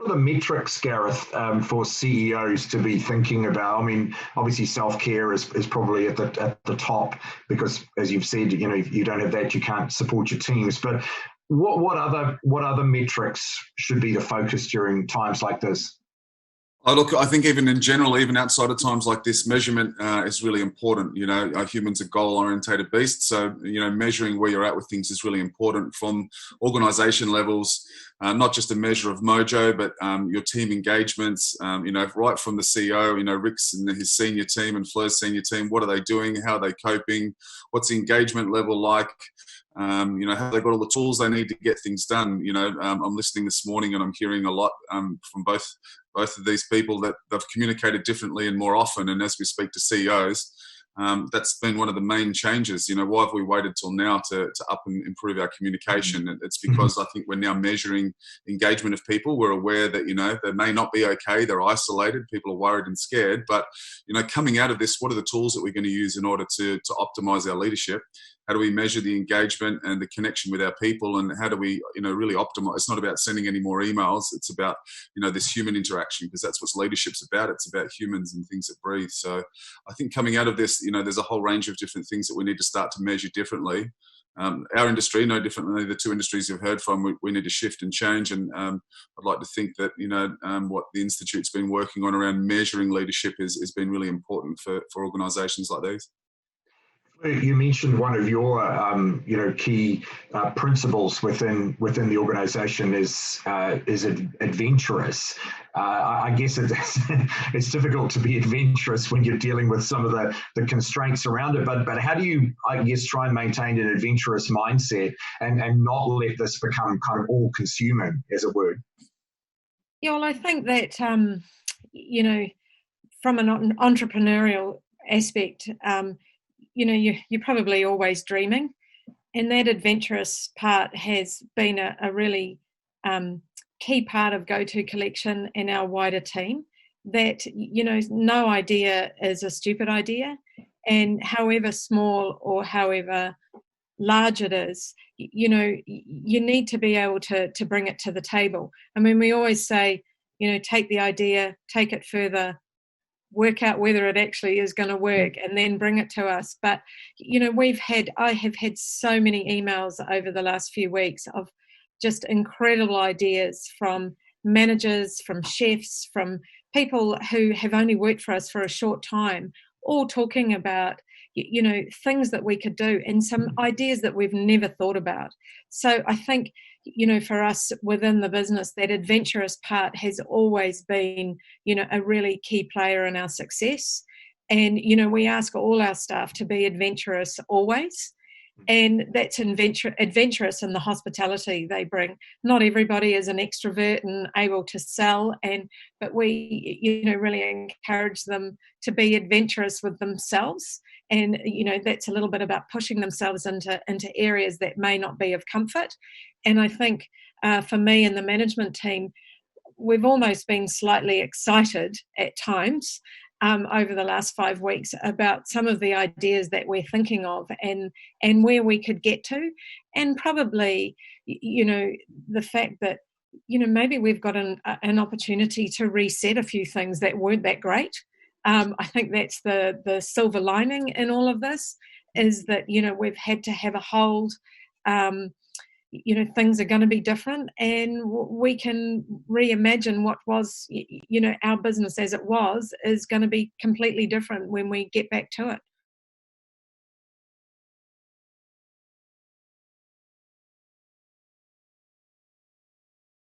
are the metrics, Gareth, for CEOs to be thinking about? I mean, obviously self-care is probably at the top because, as you've said, if you don't have that, you can't support your teams. But what other metrics should be the focus during times like this? Look, I think even in general, even outside of times like this, measurement is really important. Humans are goal-orientated beasts, so measuring where you're at with things is really important from organisation levels. Not just a measure of mojo, but your team engagements. Right from the CEO, Rick's and his senior team and Fleur's senior team. What are they doing? How are they coping? What's the engagement level like? Have they got all the tools they need to get things done? I'm listening this morning and I'm hearing a lot from both of these people that they've communicated differently and more often. And as we speak to CEOs, that's been one of the main changes. Why have we waited till now to up and improve our communication? It's because I think we're now measuring engagement of people. We're aware that, they may not be okay. They're isolated. People are worried and scared. But, coming out of this, what are the tools that we're going to use in order to optimize our leadership? How do we measure the engagement and the connection with our people? And how do we, really optimize? It's not about sending any more emails. It's about, this human interaction, because that's what leadership's about. It's about humans and things that breathe. So I think coming out of this, there's a whole range of different things that we need to start to measure differently. Our industry, no different than the two industries you've heard from, we need to shift and change. And I'd like to think that, what the Institute's been working on around measuring leadership has been really important for organisations like these. You mentioned one of your, key principles within the organisation is adventurous. I guess it's difficult to be adventurous when you're dealing with some of the constraints around it. But how do you, I guess, try and maintain an adventurous mindset and not let this become kind of all-consuming, as it were? Yeah, well, I think that from an entrepreneurial aspect. You're probably always dreaming, and that adventurous part has been a really key part of Go-To Collection and our wider team. That no idea is a stupid idea, and however small or however large it is, you need to be able to bring it to the table. I mean, we always say, take the idea, take it further, work out whether it actually is going to work, and then bring it to us. But I have had so many emails over the last few weeks of just incredible ideas from managers, from chefs, from people who have only worked for us for a short time, all talking about things that we could do and some ideas that we've never thought about. So I think for us within the business, that adventurous part has always been, a really key player in our success. And, we ask all our staff to be adventurous always. And that's adventurous in the hospitality they bring. Not everybody is an extrovert and able to sell, but we, really encourage them to be adventurous with themselves. And, that's a little bit about pushing themselves into areas that may not be of comfort. And I think for me and the management team, we've almost been slightly excited at times over the last 5 weeks about some of the ideas that we're thinking of and where we could get to. And probably, the fact that, maybe we've got an opportunity to reset a few things that weren't that great. I think that's the silver lining in all of this, is that, we've had to have a hold. Things are going to be different, and we can reimagine what was, our business as it was is going to be completely different when we get back to it.